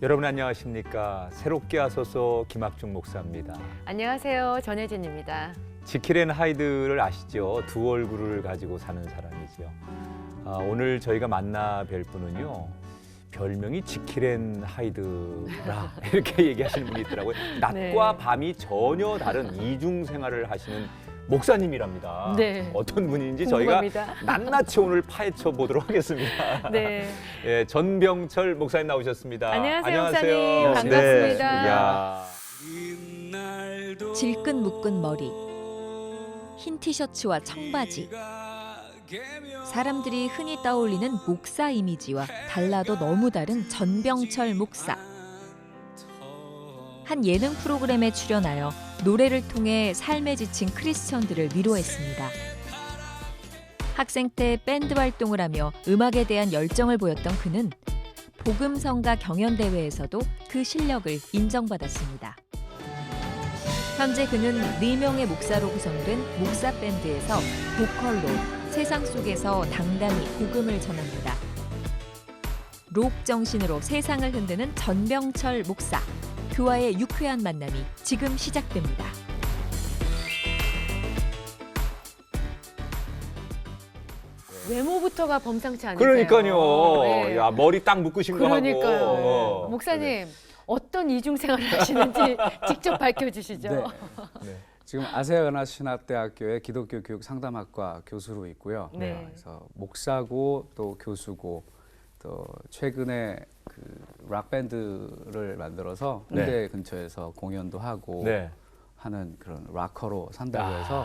여러분 안녕하십니까? 새롭게 하소서 김학중 목사입니다. 안녕하세요. 전혜진입니다. 지킬 앤 하이드를 아시죠? 두 얼굴을 가지고 사는 사람이죠. 오늘 저희가 만나 뵐 분은요. 별명이 지킬 앤 하이드라 이렇게 얘기하시는 분이 있더라고요. 낮과 네. 밤이 전혀 다른 이중 생활을 하시는 목사님이랍니다. 네. 어떤 분인지 궁금합니다. 저희가 낱낱이 오늘 파헤쳐 보도록 하겠습니다. 네. 예, 전병철 목사님 나오셨습니다. 안녕하세요, 목사님. 반갑습니다. 네. 야. 질끈 묶은 머리, 흰 티셔츠와 청바지. 사람들이 흔히 떠올리는 목사 이미지와 달라도 너무 다른 전병철 목사. 한 예능 프로그램에 출연하여 노래를 통해 삶에 지친 크리스천들을 위로했습니다. 학생 때 밴드 활동을 하며 음악에 대한 열정을 보였던 그는 복음성가 경연대회에서도 그 실력을 인정받았습니다. 현재 그는 4명의 목사로 구성된 목사 밴드에서 보컬로 세상 속에서 당당히 복음을 전합니다. 록 정신으로 세상을 흔드는 전병철 목사. 그와의 유쾌한 만남이 지금 시작됩니다. 외모부터가 범상치 않으세요. 그러니까요. 네. 야, 머리 딱 묶으신 거 하고. 그러니까요. 목사님, 어떤 이중생활을 하시는지 직접 밝혀주시죠. 네. 네. 지금 아세아나 신학대학교의 기독교 교육 상담학과 교수로 있고요. 네. 그래서 목사고 또 교수고 또 최근에 그 락 밴드를 만들어서 네. 홍대 근처에서 공연도 하고 네. 하는 그런 락커로 산다고 해서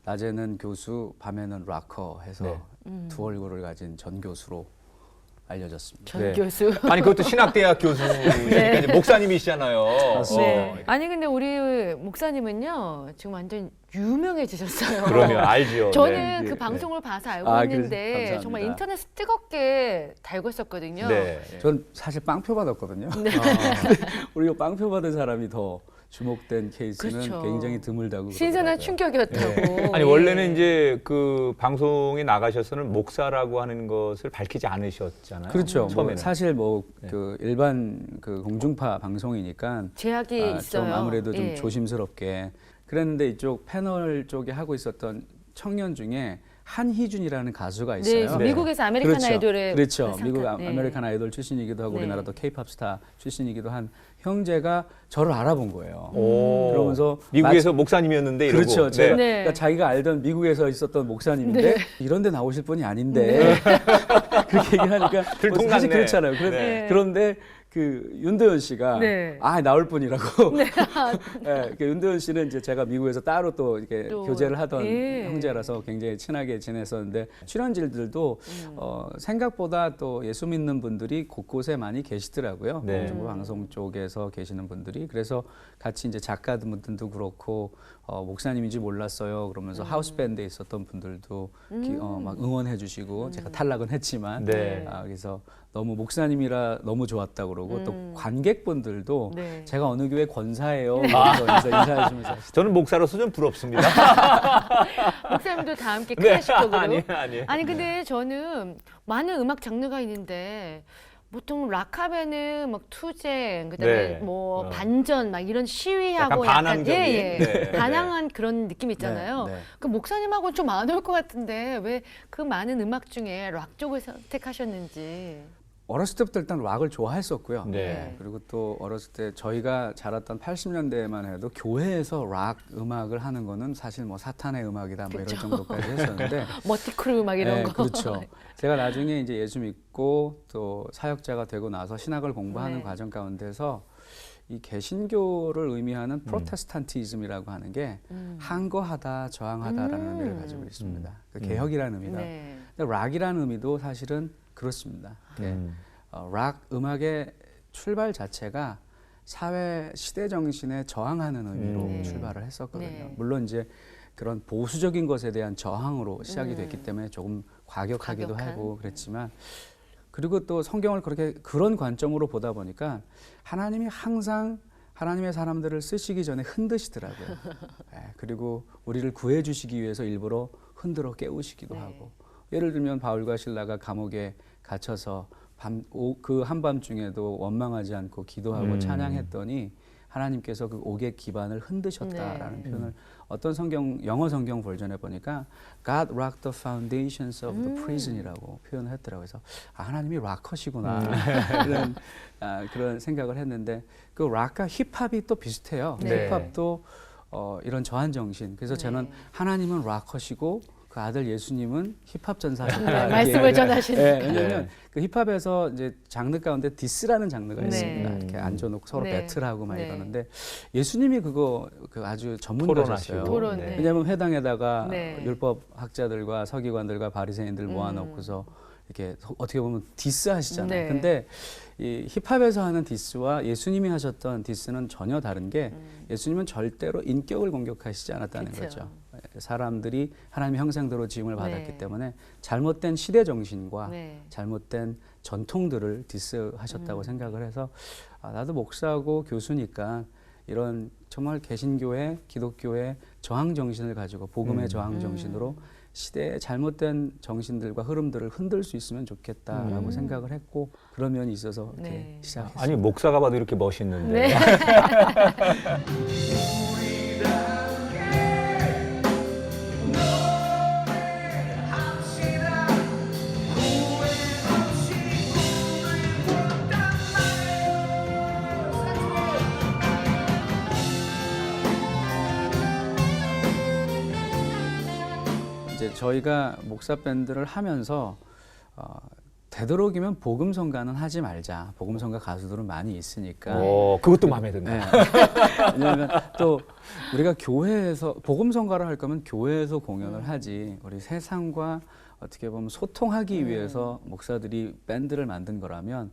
낮에는 교수, 밤에는 락커 해서 네. 두 얼굴을 가진 전 교수로 알려졌습니다. 전 네. 교수. 아니 그것도 신학대학 교수니까 이제 목사님이시잖아요. 맞습니다. 네. 아니 근데 우리 목사님은요 지금 완전 유명해지셨어요. 그러면 알죠. 저는 네. 그 네. 방송을 봐서 알고 아, 있는데 감사합니다. 정말 인터넷 뜨겁게 달고 있었거든요. 네. 전 사실 빵표 받았거든요. 네. 우리가 빵표 받은 사람이 더 주목된 케이스는 그렇죠. 굉장히 드물다고 신선한 그러더라고요. 충격이었다고. 네. 아니 예. 원래는 이제 그 방송에 나가셔서는 목사라고 하는 것을 밝히지 않으셨잖아요. 그렇죠. 뭐 처음에는. 사실 뭐 네. 그 일반 그 공중파 방송이니까 제약이 있어요. 좀 아무래도 좀 예. 조심스럽게 그랬는데 이쪽 패널 쪽에 하고 있었던 청년 중에 한희준이라는 가수가 네, 있어요. 네. 미국에서 아메리칸 그렇죠. 아이돌의 그렇죠. 그 미국 상가- 네. 아메리칸 아이돌 출신이기도 하고 네. 우리나라도 케이팝 스타 출신이기도 한 형제가 저를 알아본 거예요. 오. 그러면서 미국에서 목사님이었는데 이러고. 그렇죠. 제가 네. 그러니까 자기가 알던 미국에서 있었던 목사님인데 네. 이런 데 나오실 분이 아닌데 그렇게 얘기하니까 뭐 들통났네. 사실 그렇잖아요. 네. 그런데 그 윤도현 씨가 네. 나올 분이라고. 네, 그 윤도현 씨는 이제 제가 미국에서 따로 또 이렇게 또, 교제를 하던 예. 형제라서 굉장히 친하게 지냈었는데 출연진들도 생각보다 또 예수 믿는 분들이 곳곳에 많이 계시더라고요. 네. 정부 방송 쪽에서 계시는 분들이 그래서 같이 이제 작가분들도 그렇고 목사님인지 몰랐어요. 그러면서 하우스 밴드에 있었던 분들도 막 응원해주시고 제가 탈락은 했지만 네. 그래서 너무 목사님이라 너무 좋았다고 그러고 또 관객분들도 네. 제가 어느 교회 권사예요. 그래서 인사해주면서 저는 목사로서 좀 부럽습니다. 목사님도 다 함께 네. 클래식곡으로. 아니에요. 아니 근데 저는 많은 음악 장르가 있는데 보통 락하면은 막 투쟁 그다음에 네. 뭐 어. 반전 막 이런 시위하고 약간 반항적인. 예, 예. 네. 반항한 그런 느낌 있잖아요. 네, 네. 그 목사님하고는 좀 안 어울 것 같은데 왜 그 많은 음악 중에 락 쪽을 선택하셨는지. 어렸을 때부터 일단 락을 좋아했었고요. 네. 그리고 또 어렸을 때 저희가 자랐던 80년대에만 해도 교회에서 락 음악을 하는 거는 사실 뭐 사탄의 음악이다 뭐 이런 정도까지 했었는데 머티크루 막 이런 네, 거. 그렇죠. 제가 나중에 이제 예수 믿고 또 사역자가 되고 나서 신학을 공부하는 네. 과정 가운데서 이 개신교를 의미하는 프로테스탄티즘이라고 하는 게 항거하다, 저항하다라는 의미를 가지고 있습니다. 그 개혁이라는 의미다. 네. 근데 락이라는 의미도 사실은 그렇습니다. 락 음악의 출발 자체가 사회 시대 정신에 저항하는 의미로 출발을 했었거든요. 네. 물론 이제 그런 보수적인 것에 대한 저항으로 시작이 됐기 때문에 조금 과격하기도 과격한? 하고 그랬지만 그리고 또 성경을 그렇게 그런 관점으로 보다 보니까 하나님이 항상 하나님의 사람들을 쓰시기 전에 흔드시더라고요. 네, 그리고 우리를 구해주시기 위해서 일부러 흔들어 깨우시기도 네. 하고 예를 들면 바울과 실라가 감옥에 갇혀서 그 한밤중에도 원망하지 않고 기도하고 찬양했더니 하나님께서 그 옥의 기반을 흔드셨다라는 네. 표현을 어떤 영어 성경 버전에 보니까 God rocked the foundations of the prison이라고 표현을 했더라고요. 그래서 하나님이 락커시구나 이런 그런 생각을 했는데 그 락과 힙합이 또 비슷해요. 네. 힙합도 이런 저한 정신. 그래서 저는 하나님은 락커시고 그 아들 예수님은 힙합 전사셨다. 네, 말씀을 전하시는. 네, 왜냐하면 네. 그 힙합에서 이제 장르 가운데 디스라는 장르가 네. 있습니다. 이렇게 앉아놓고 서로 네. 배틀하고 막 네. 이러는데 예수님이 그거 아주 전문가셨어요. 토론, 네. 네. 왜냐하면 회당에다가 네. 율법 학자들과 서기관들과 바리새인들 모아놓고서 이렇게 어떻게 보면 디스하시잖아요. 네. 근데 이 힙합에서 하는 디스와 예수님이 하셨던 디스는 전혀 다른 게 예수님은 절대로 인격을 공격하시지 않았다는 그쵸. 거죠. 사람들이 하나님의 형상대로 지음을 받았기 네. 때문에 잘못된 시대 정신과 네. 잘못된 전통들을 디스하셨다고 생각을 해서 나도 목사고 교수니까 이런 정말 개신교회, 기독교의 저항 정신을 가지고 복음의 저항 정신으로 시대의 잘못된 정신들과 흐름들을 흔들 수 있으면 좋겠다라고 생각을 했고 그런 면이 있어서 이렇게 네. 시작했습니다. 아니 목사가 봐도 이렇게 멋있는데. 네. 이제 저희가 목사 밴드를 하면서 되도록이면 복음성가는 하지 말자. 복음성가 가수들은 많이 있으니까. 그것도 마음에 든다. 네. 왜냐하면 또 우리가 교회에서 복음성가를 할 거면 교회에서 공연을 하지. 우리 세상과 어떻게 보면 소통하기 위해서 목사들이 밴드를 만든 거라면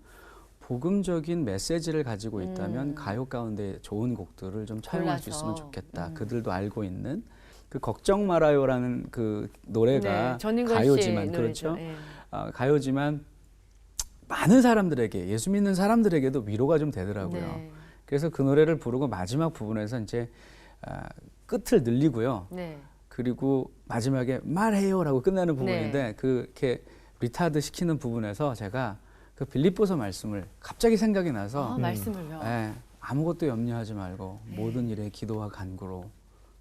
복음적인 메시지를 가지고 있다면 가요 가운데 좋은 곡들을 좀 차용할 수 골라서. 있으면 좋겠다. 그들도 알고 있는 그 걱정 말아요라는 그 노래가 네, 전인걸 씨 가요지만 노래죠. 그렇죠. 네. 가요지만 많은 사람들에게 예수 믿는 사람들에게도 위로가 좀 되더라고요. 네. 그래서 그 노래를 부르고 마지막 부분에서 이제 끝을 늘리고요. 네. 그리고 마지막에 말해요라고 끝나는 부분인데 네. 그렇게 리타드 시키는 부분에서 제가 그 빌립보서 말씀을 갑자기 생각이 나서 말씀을요. 아무것도 염려하지 말고 모든 일에 기도와 간구로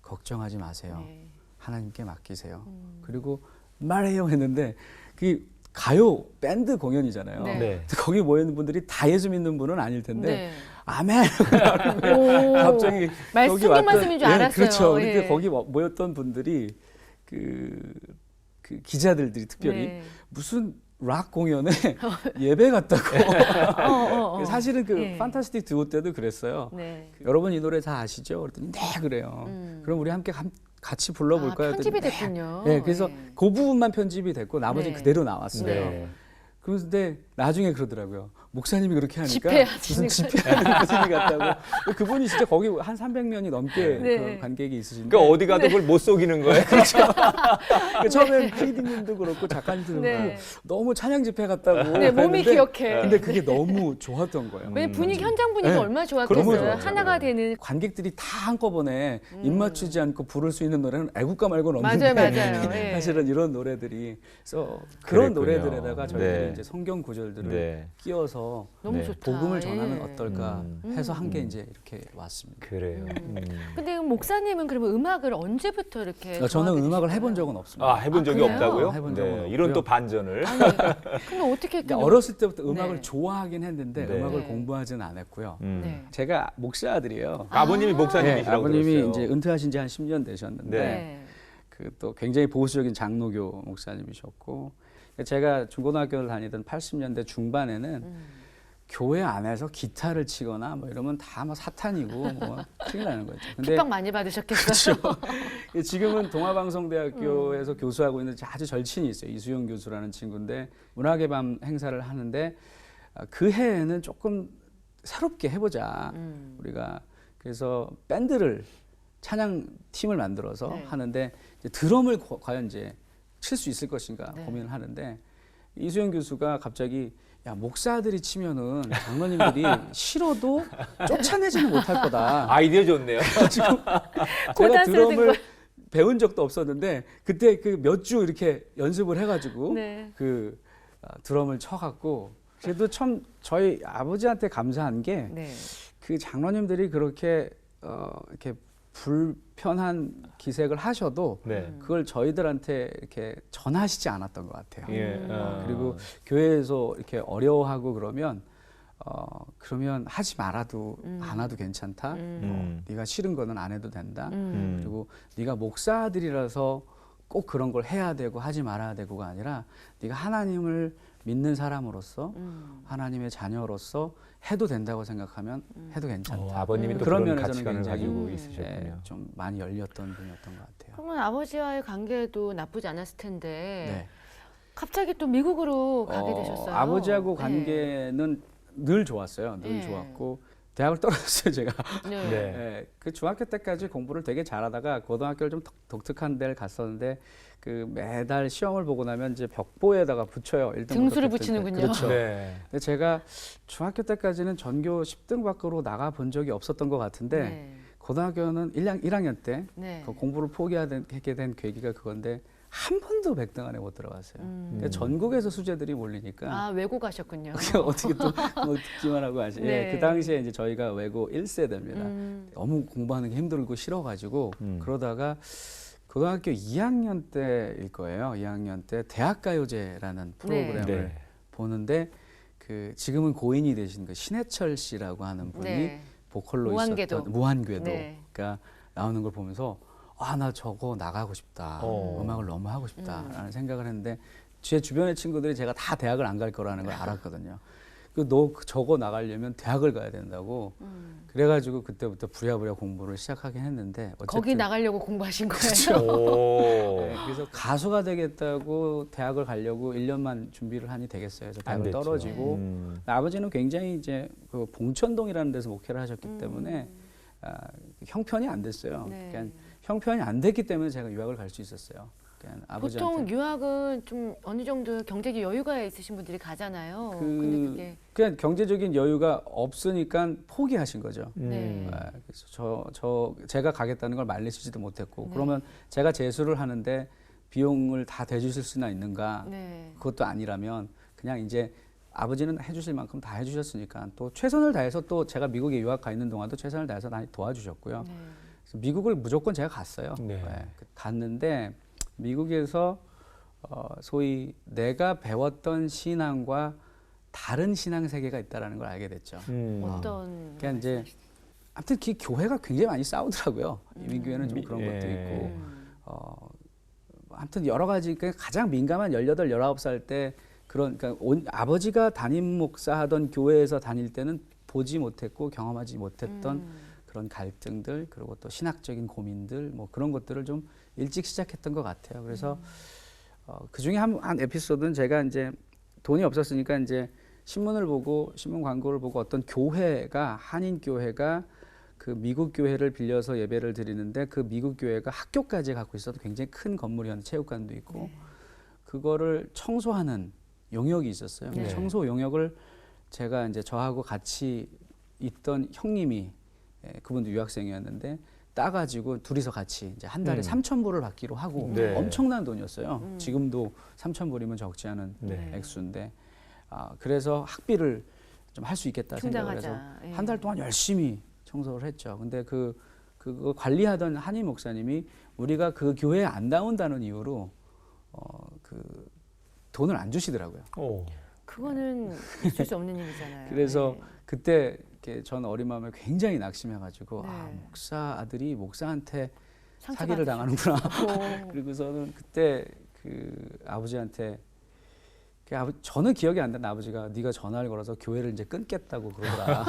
걱정하지 마세요. 네. 하나님께 맡기세요. 그리고 말해요 했는데 그 가요 밴드 공연이잖아요. 네. 네. 거기 모여 있는 분들이 다 예수 믿는 분은 아닐 텐데 네. 아멘. 오. 갑자기 말씀 말씀인 줄 알았어요. 그렇죠. 근데 예. 거기 모였던 분들이 그 기자들이 특별히 네. 무슨 락 공연에 예배 갔다고. 사실은 그 예. 판타스틱 듀오 때도 그랬어요. 네. 여러분 이 노래 다 아시죠? 그랬더니 네 그래요. 그럼 우리 함께 같이 불러볼까요? 편집이 했더니 됐군요. 네, 그래서 네. 그 부분만 편집이 됐고 나머지는 네. 그대로 나왔어요. 네. 그런데 나중에 그러더라고요. 목사님이 그렇게 하니까 집회하시는 무슨 집회하는 교수님 같다고. 그분이 진짜 거기 한 300명이 넘게 네. 그 관객이 있으신데. 그러니까 어디 가도 그걸 못 속이는 거예요. 그러니까 처음엔 PD님도 그렇고 작가님도 네. 그렇고 너무 찬양 집회 같다고. 네, 몸이 그랬는데 기억해. 근데 그게 너무 좋았던 거예요. 왜 분위기 현장 분위기 네. 얼마나 너무 좋았겠어요. 좋았죠. 하나가 되는. 관객들이 다 한꺼번에 입 맞추지 않고 부를 수 있는 노래는 애국가 말고는 맞아요, 없는데 맞아요. 예. 사실은 이런 노래들이 그래서 그런 그랬군요. 노래들에다가 저희들이 네. 이제 성경 구절들을 네. 끼워서 너무 네. 좋다. 복음을 전하는 예. 어떨까 해서 한 게 이제 이렇게 왔습니다. 그래요. 근데 목사님은 그러면 음악을 언제부터 이렇게 저는 좋아하게 음악을 되셨어요? 해본 적은 없습니다. 해본 적이 그래요? 없다고요? 해본 적은 없고요. 이런 또 반전을. 아니, 근데 어떻게 그러니까 그냥- 어렸을 때부터 음악을 네. 좋아하긴 했는데 네. 음악을 네. 공부하지는 않았고요. 네. 제가 목사 아들이에요. 아버님이 목사님이시라고 아버님이 들었어요. 이제 은퇴하신 지 한 10년 되셨는데 네. 그 또 굉장히 보수적인 장로교 목사님이셨고 제가 중고등학교를 다니던 80년대 중반에는 교회 안에서 기타를 치거나 뭐 이러면 다 뭐 사탄이고 뭐 큰일 나는 거죠. 근데 핍박 많이 받으셨겠어요. 그렇죠. 지금은 동아방송대학교에서 교수하고 있는 아주 절친이 있어요. 이수용 교수라는 친구인데 문학의 밤 행사를 하는데 그 해에는 조금 새롭게 해보자. 우리가 그래서 밴드를 찬양 팀을 만들어서 네. 하는데 이제 드럼을 과연 이제 칠 수 있을 것인가 네. 고민을 하는데 이수영 교수가 갑자기 야 목사들이 치면은 장로님들이 싫어도 쫓아내지는 못할 거다. 아이디어 좋네요. 지금 제가 고단수를 든 드럼을 배운 적도 없었는데 그때 그 몇 주 이렇게 연습을 해가지고 네. 그 드럼을 쳐갖고 그래도 참 저희 아버지한테 감사한 게 네. 그 장로님들이 그렇게 이렇게 불편한 기색을 하셔도 네. 그걸 저희들한테 이렇게 전하시지 않았던 것 같아요. 예. 그리고 교회에서 이렇게 어려워하고 그러면 하지 말아도 안 와도 괜찮다. 네가 싫은 거는 안 해도 된다. 그리고 네가 목사들이라서 꼭 그런 걸 해야 되고 하지 말아야 되고가 아니라 네가 하나님을 믿는 사람으로서 하나님의 자녀로서 해도 된다고 생각하면 해도 괜찮다. 아버님이 또 그런 그런 면에서는 가치관을 굉장히 가지고 예, 있으셨군요. 좀 많이 열렸던 분이었던 것 같아요. 그러면 아버지와의 관계도 나쁘지 않았을 텐데 네. 갑자기 또 미국으로 가게 되셨어요. 아버지하고 네. 관계는 늘 좋았어요. 늘 네. 좋았고 대학을 떨어졌어요, 제가. 네. 네. 예, 그 중학교 때까지 공부를 되게 잘하다가 고등학교를 좀 독특한 데를 갔었는데 그 매달 시험을 보고 나면 이제 벽보에다가 붙여요. 1등 등수를 붙이는군요. 그렇죠. 네. 근데 제가 중학교 때까지는 전교 10등 밖으로 나가 본 적이 없었던 것 같은데 네. 고등학교는 1학년 때 네. 그 공부를 포기하게 된 계기가 그건데 한 번도 100등 안에 못 들어갔어요. 그러니까 전국에서 수재들이 몰리니까 아 외고 가셨군요. 어떻게 또 뭐 듣기만 하고 하시. 네. 예, 그 당시에 이제 저희가 외고 1세대입니다. 너무 공부하는 게 힘들고 싫어가지고 그러다가 고등학교 2학년 때일 거예요. 2학년 때 대학가요제라는 프로그램을 네. 보는데 그 지금은 고인이 되신 그 신해철 씨라고 하는 분이 네. 보컬로 무한궤도. 있었던 무한궤도가 네. 나오는 걸 보면서 아, 나 저거 나가고 싶다. 어. 음악을 너무 하고 싶다라는 생각을 했는데 제 주변의 친구들이 제가 다 대학을 안 갈 거라는 걸 알았거든요. 너 저거 나가려면 대학을 가야 된다고. 그래가지고 그때부터 부랴부랴 공부를 시작하긴 했는데 어쨌든 거기 나가려고 공부하신 거예요. 그렇죠. 오. 네, 그래서 가수가 되겠다고 대학을 가려고 1년만 준비를 하니 되겠어요. 그래서 안 대학을 됐죠. 떨어지고 아버지는 굉장히 이제 그 봉천동이라는 데서 목회를 하셨기 때문에 형편이 안 됐어요. 네. 그러니까 형편이 안 됐기 때문에 제가 유학을 갈 수 있었어요. 그러니까 아버지한테 보통 유학은 좀 어느 정도 경제적 여유가 있으신 분들이 가잖아요. 근데 그게 그냥 경제적인 여유가 없으니까 포기하신 거죠. 네. 그래서 제가 가겠다는 걸 말리시지도 못했고 네. 그러면 제가 재수를 하는데 비용을 다 대주실 수나 있는가? 네. 그것도 아니라면 그냥 이제 아버지는 해주실 만큼 다 해주셨으니까 또 최선을 다해서 또 제가 미국에 유학 가 있는 동안도 최선을 다해서 많이 도와주셨고요. 네. 그래서 미국을 무조건 제가 갔어요. 네. 갔는데 미국에서 소위 내가 배웠던 신앙과 다른 신앙 세계가 있다라는 걸 알게 됐죠. 어떤 그러니까 이제 아무튼 그 교회가 굉장히 많이 싸우더라고요. 이민교회는 좀 그런 예. 것도 있고. 아무튼 여러 가지 가장 민감한 18, 19살 때 그러니까 아버지가 담임 목사하던 교회에서 다닐 때는 보지 못했고 경험하지 못했던 그런 갈등들 그리고 또 신학적인 고민들 뭐 그런 것들을 좀 일찍 시작했던 것 같아요. 그래서 그 중에 한 에피소드는 제가 이제 돈이 없었으니까 이제 신문을 보고 신문 광고를 보고 어떤 교회가 한인 교회가 그 미국 교회를 빌려서 예배를 드리는데 그 미국 교회가 학교까지 갖고 있어도 굉장히 큰 건물이었는데 체육관도 있고 그거를 청소하는 용역이 있었어요. 네. 청소 용역을 제가 이제 저하고 같이 있던 형님이 그분도 유학생이었는데 따가지고 둘이서 같이 이제 한 달에 3,000불을 받기로 하고 네. 엄청난 돈이었어요. 지금도 3,000불이면 적지 않은 네. 액수인데 그래서 학비를 좀 할 수 있겠다 생각을 해서 충당하자. 예. 한 달 동안 열심히 청소를 했죠. 근데 그거 관리하던 한인 목사님이 우리가 그 교회에 안 나온다는 이유로 그 돈을 안 주시더라고요. 오. 그거는 있을 수 없는 일이잖아요. 그래서 네. 그때 이렇게 전 어린 마음에 굉장히 낙심해가지고 네. 목사 아들이 목사한테 상처 사기를 당하는구나. 받으셨고. 그리고서는 그때 그 아버지한테 저는 기억이 안 나는 아버지가 네가 전화를 걸어서 교회를 이제 끊겠다고 그러더라.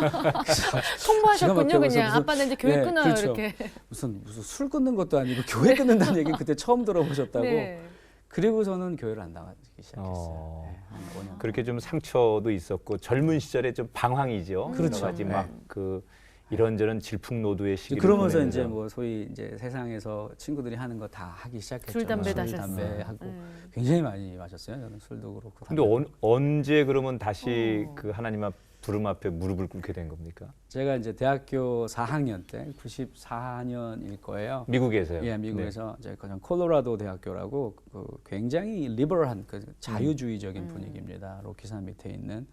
통보하셨군요, 기가 막혀서 그냥. 무슨- 아빠는 이제 교회 네, 끊어요, 그렇죠. 이렇게. 무슨 술 끊는 것도 아니고 교회 끊는다는 얘기 그때 처음 들어보셨다고. 네. 그리고서는 교회를 안 나가기 시작했어요. 어. 네, 한 5년. 그렇게 좀 상처도 있었고 젊은 시절에 좀 방황이죠. 그렇죠. 여러 가지 네. 막그 이런저런 질풍노도의 시기를 그러면서 보내면서. 이제 뭐 소위 이제 세상에서 친구들이 하는 거 다 하기 시작했죠. 술, 담배 술, 다셨어요. 담배 하고 굉장히 많이 마셨어요. 저는 술도 그렇고. 근데 언제 그러면 다시 어. 그 하나님 앞 부름 앞에 무릎을 꿇게 된 겁니까? 제가 이제 대학교 4학년 때 94년일 거예요. 미국에서요? 예, 미국에서 이제 그냥 콜로라도 대학교라고 그 굉장히 리버럴한 그 자유주의적인 분위기입니다. 로키산 밑에 있는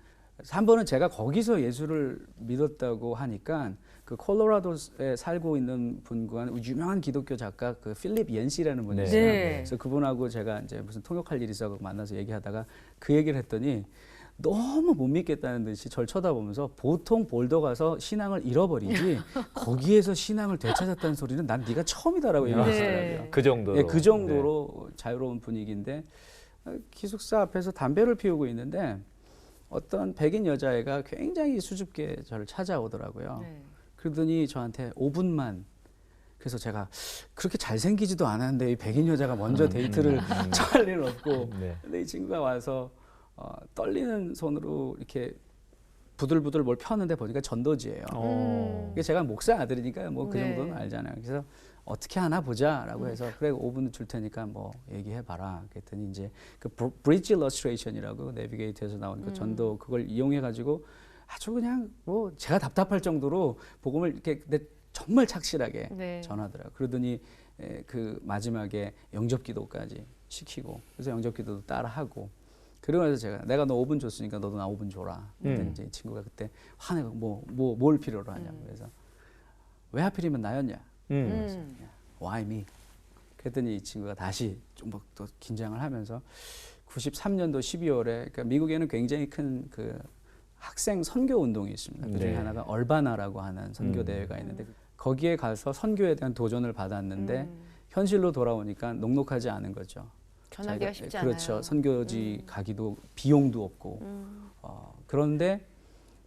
3번은 제가 거기서 예수를 믿었다고 하니까 그 콜로라도에 살고 있는 분과 유명한 기독교 작가 그 필립 옌시라는 분이 네. 있어요. 네. 그래서 그분하고 제가 이제 무슨 통역할 일이 있어 만나서 얘기하다가 그 얘기를 했더니 너무 못 믿겠다는 듯이 저를 쳐다보면서 보통 볼더 가서 신앙을 잃어버리지 거기에서 신앙을 되찾았다는 소리는 난 네가 처음이다라고 얘기하시더라고요. 그 정도로. 예, 그 정도로 자유로운 분위기인데 기숙사 앞에서 담배를 피우고 있는데 어떤 백인 여자애가 굉장히 수줍게 저를 찾아오더라고요. 네. 그러더니 저한테 5분만. 그래서 제가 그렇게 잘생기지도 않았는데 이 백인 여자가 먼저 데이트를 처할 일은 없고 네. 근데 이 친구가 와서 떨리는 손으로 이렇게 부들부들 뭘 펴는데 보니까 전도지예요. 이게 제가 목사 아들이니까 뭐 그 네. 정도는 알잖아요. 그래서 어떻게 하나 보자라고 해서 그래 5분 줄 테니까 뭐 얘기해봐라. 그랬더니 이제 그 브릿지 일러스트레이션이라고 내비게이터에서 나온 그 전도 그걸 이용해 가지고 아주 그냥 뭐 제가 답답할 정도로 복음을 이렇게 근데 정말 착실하게 네. 전하더라고요. 그러더니 그 마지막에 영접기도까지 시키고 그래서 영접기도도 따라하고 그러고 나서 제가 내가 너 5분 줬으니까 너도 나 5분 줘라. 그랬더니 이제 이 친구가 그때 화내고 뭘 필요로 하냐고 그래서 왜 하필이면 나였냐? Why me? 그랬더니 이 친구가 다시 좀 또 긴장을 하면서 93년도 12월에 그러니까 미국에는 굉장히 큰 그 학생 선교 운동이 있습니다. 그 중에 네. 하나가 얼바나라고 하는 선교 대회가 있는데 거기에 가서 선교에 대한 도전을 받았는데 현실로 돌아오니까 녹록하지 않은 거죠. 전하기가 자기가- 쉽지 않아요. 그렇죠. 선교지 가기도 비용도 없고 그런데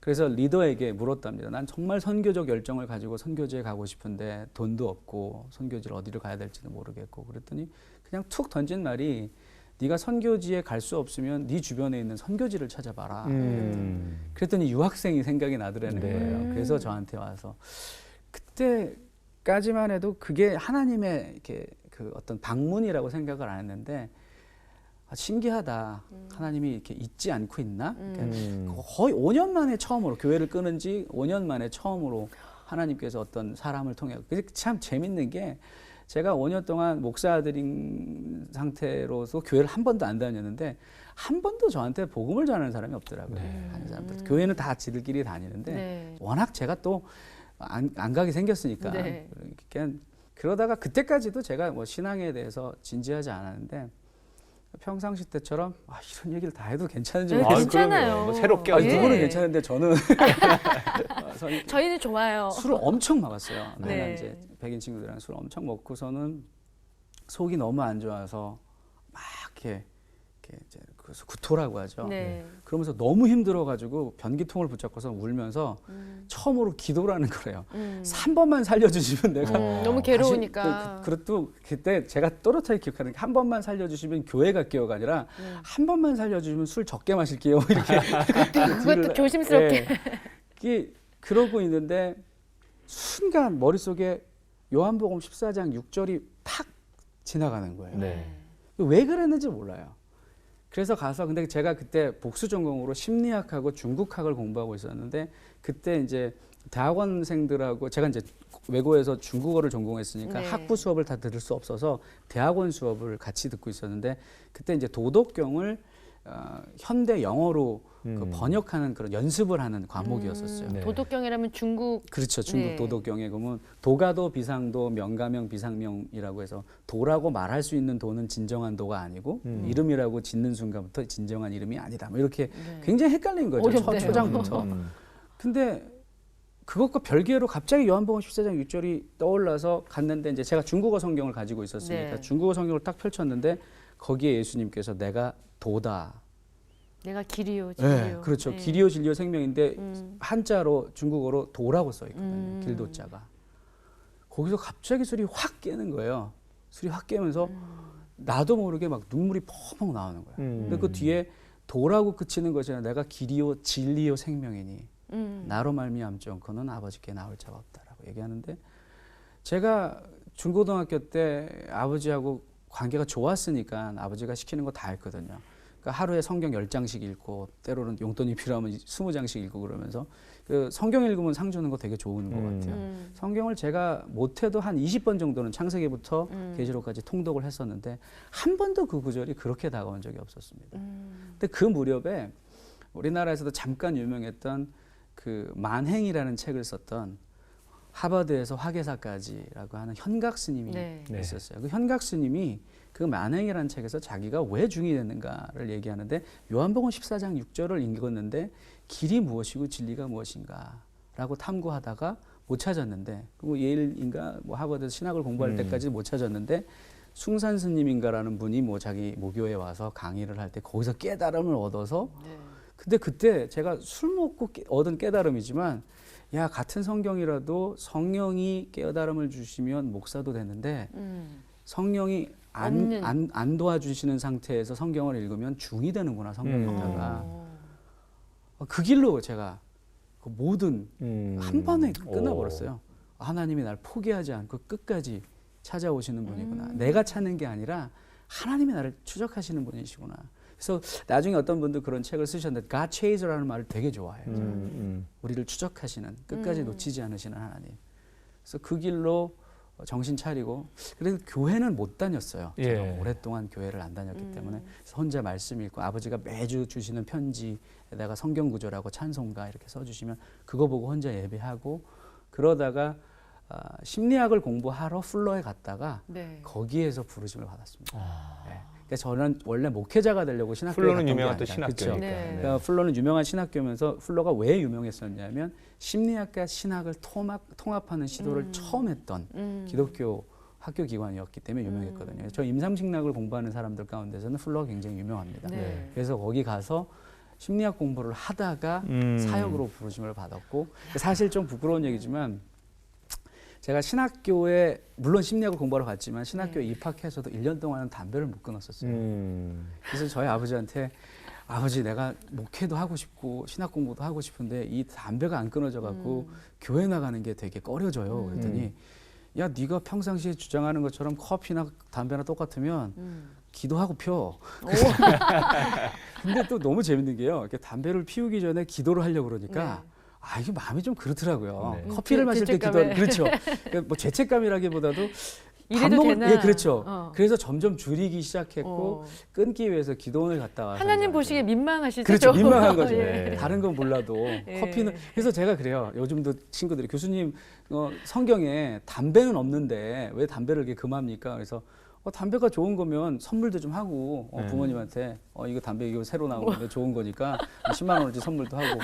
그래서 리더에게 물었답니다. 난 정말 선교적 열정을 가지고 선교지에 가고 싶은데 돈도 없고 선교지를 어디를 가야 될지도 모르겠고 그랬더니 그냥 툭 던진 말이 네가 선교지에 갈 수 없으면 네 주변에 있는 선교지를 찾아봐라. 그랬더니 유학생이 생각이 나더라는 네. 거예요. 그래서 저한테 와서 그때까지만 해도 그게 하나님의 이렇게 그 어떤 방문이라고 생각을 안 했는데 신기하다. 하나님이 이렇게 잊지 않고 있나? 그러니까 거의 5년 만에 처음으로 교회를 끊은 지 5년 만에 처음으로 하나님께서 어떤 사람을 통해 참 재밌는 게 제가 5년 동안 목사 아들인 상태로서 교회를 한 번도 안 다녔는데 한 번도 저한테 복음을 전하는 사람이 없더라고요. 다른 사람들. 교회는 다 지들끼리 다니는데 네. 워낙 제가 또 안 가게 생겼으니까 네. 그러다가 그때까지도 제가 뭐 신앙에 대해서 진지하지 않았는데 평상시 때처럼 이런 얘기를 다 해도 괜찮은지 네, 모르겠어요. 괜찮아요. 그럼요. 뭐 새롭게 아니, 하죠. 누구는 예. 괜찮은데 저는 저희는 좋아요. 술을 엄청 먹었어요. 네. 내가 이제 백인 친구들이랑 술을 엄청 먹고서는 속이 너무 안 좋아서 막 이렇게 이제 그래서 구토라고 하죠. 네. 그러면서 너무 힘들어가지고 변기통을 붙잡고서 울면서 처음으로 기도를 하는 거래요. 3번만 살려주시면 내가 너무 괴로우니까. 그것도 그때 제가 또렷하게 기억하는 게 한 번만 살려주시면 교회 갈게요가 아니라 한 번만 살려주시면 술 적게 마실게요. 이렇게 그것도 조심스럽게. 이게 그러고 있는데 순간 머릿속에 요한복음 14장 6절이 탁 지나가는 거예요. 네. 왜 그랬는지 몰라요. 그래서 가서 근데 제가 그때 복수 전공으로 심리학하고 중국학을 공부하고 있었는데 그때 이제 대학원생들하고 제가 이제 외고에서 중국어를 전공했으니까 네. 학부 수업을 다 들을 수 없어서 대학원 수업을 같이 듣고 있었는데 그때 이제 도덕경을 현대 영어로 그 번역하는 그런 연습을 하는 과목이었었어요. 네. 도덕경이라면 중국. 그렇죠. 중국 네. 도덕경에 보면 도가도 비상도 명가명 비상명이라고 해서 도라고 말할 수 있는 도는 진정한 도가 아니고 이름이라고 짓는 순간부터 진정한 이름이 아니다. 뭐 이렇게 네. 굉장히 헷갈린 거죠. 어렵네요. 초장부터. 근데 그것과 별개로 갑자기 요한복음 14장 6절이 떠올라서 갔는데 이제 제가 중국어 성경을 가지고 있었으니까 네. 중국어 성경을 딱 펼쳤는데 거기에 예수님께서 내가 도다. 내가 길이요, 진리요. 네, 그렇죠. 네. 길이요 진리요 생명인데 한자로 중국어로 도라고 써 있거든요. 길도자가. 거기서 갑자기 술이 확 깨는 거예요. 술이 확 깨면서 나도 모르게 막 눈물이 펑펑 나오는 거예요. 근데 그 뒤에 도라고 그치는 것이 아니라 내가 길이요 진리요 생명이니 나로 말미암지않고는 아버지께 나올 자가 없다라고 얘기하는데 제가 중고등학교 때 아버지하고 관계가 좋았으니까 아버지가 시키는 거 다 했거든요. 그러니까 하루에 성경 10장씩 읽고 때로는 용돈이 필요하면 20장씩 읽고 그러면서 그 성경 읽으면 상 주는 거 되게 좋은 것 같아요. 성경을 제가 못해도 한 20번 정도는 창세기부터 계시록까지 통독을 했었는데 한 번도 그 구절이 그렇게 다가온 적이 없었습니다. 근데 그 무렵에 우리나라에서도 잠깐 유명했던 그 만행이라는 책을 썼던 하버드에서 화계사까지라고 하는 현각 스님이 네. 네. 있었어요. 그 현각 스님이 그 만행이라는 책에서 자기가 왜 중이 됐는가를 얘기하는데 요한복음 14장 6절을 읽었는데 길이 무엇이고 진리가 무엇인가라고 탐구하다가 못 찾았는데 그 예일인가 뭐 하버드에서 신학을 공부할 때까지 못 찾았는데 숭산 스님인가라는 분이 뭐 자기 모교에 와서 강의를 할 때 거기서 깨달음을 얻어서 네. 근데 그때 제가 술 먹고 얻은 깨달음이지만 야 같은 성경이라도 성령이 깨달음을 주시면 목사도 되는데 성령이 안 도와주시는 상태에서 성경을 읽으면 중이 되는구나 성경 읽다가 그 길로 제가 그 모든 한 번에 끝나버렸어요. 하나님이 날 포기하지 않고 끝까지 찾아오시는 분이구나. 내가 찾는 게 아니라 하나님이 나를 추적하시는 분이시구나. 그래서 나중에 어떤 분들 그런 책을 쓰셨는데 God Chaser라는 말을 되게 좋아해요. 우리를 추적하시는 끝까지 놓치지 않으시는 하나님. 그래서 그 길로 정신 차리고 그래서 교회는 못 다녔어요. 제가 예. 오랫동안 교회를 안 다녔기 때문에 그래서 혼자 말씀 읽고 아버지가 매주 주시는 편지에다가 성경 구절하고 찬송가 이렇게 써주시면 그거 보고 혼자 예배하고 그러다가 심리학을 공부하러 플러에 갔다가 네. 거기에서 부르심을 받았습니다. 네. 그러니까 저는 원래 목회자가 되려고 신학교에 플러는 갔던 게 유명한 아니라 또 신학교니까. 그쵸? 네. 그러니까 플러는 유명한 신학교면서 플러가 왜 유명했었냐면 심리학과 신학을 통합하는 시도를 처음 했던 기독교 학교 기관이었기 때문에 유명했거든요. 저 임상심리학을 공부하는 사람들 가운데서는 플러가 굉장히 유명합니다. 네. 그래서 거기 가서 심리학 공부를 하다가 사역으로 부르심을 받았고 사실 좀 부끄러운 얘기지만 제가 신학교에 물론 심리학을 공부하러 갔지만 신학교에 입학해서도 1년 동안은 담배를 못 끊었었어요. 그래서 저희 아버지한테 아버지 내가 목회도 하고 싶고 신학 공부도 하고 싶은데 이 담배가 안 끊어져 갖고 교회 나가는 게 되게 꺼려져요. 그랬더니 야 네가 평상시에 주장하는 것처럼 커피나 담배나 똑같으면 기도하고 펴. 근데 또 너무 재밌는 게요. 이렇게 담배를 피우기 전에 기도를 하려고 그러니까 아 이게 마음이 좀 그렇더라고요. 네. 커피를 마실 때 죄책감에. 그렇죠. 그러니까 뭐 죄책감이라기보다도 이래도 되나? 예, 그렇죠. 어. 그래서 점점 줄이기 시작했고 끊기 위해서 기도원을 갔다 와서 하나님 이제 보시기에 민망하실 그렇죠. 때죠. 민망한 거죠. 예. 다른 건 몰라도 커피는 그래서 제가 그래요. 요즘도 친구들이 교수님 성경에 담배는 없는데 왜 담배를 이렇게 금합니까? 그래서 담배가 좋은 거면 선물도 좀 하고 부모님한테 이거 담배 이거 새로 나온 건데 좋은 거니까 10만 원어치 선물도 하고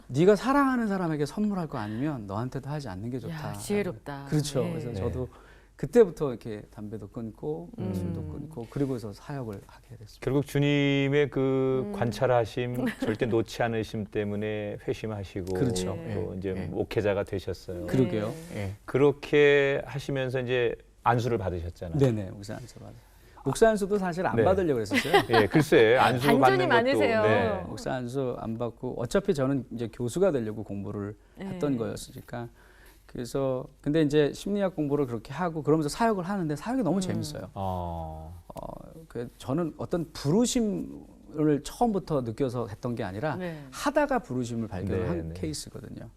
네가 사랑하는 사람에게 선물할 거 아니면 너한테도 하지 않는 게 좋다. 야, 지혜롭다. 그렇죠. 예. 그래서 네. 저도 그때부터 이렇게 담배도 끊고 술도 끊고 그리고서 사역을 하게 됐습니다. 결국 주님의 그 관찰하심, 절대 놓지 않으심 때문에 회심하시고 그렇죠. 또 예. 이제 예. 목회자가 되셨어요. 그러게요. 네. 예. 그렇게 하시면서 이제 안수를 받으셨잖아요. 네네 목사 안수 받아. 목사 안수도 사실 안 네. 받으려고 그랬었어요. 예, 글쎄 안수 반전이 받는 것도 많으세요. 네. 목사 안수 안 받고 어차피 저는 이제 교수가 되려고 공부를 했던 거였으니까 그래서 근데 이제 심리학 공부를 그렇게 하고 그러면서 사역을 하는데 사역이 너무 재밌어요. 그 저는 어떤 부르심을 처음부터 느껴서 했던 게 아니라 네. 하다가 부르심을 발견한 네, 네. 케이스거든요.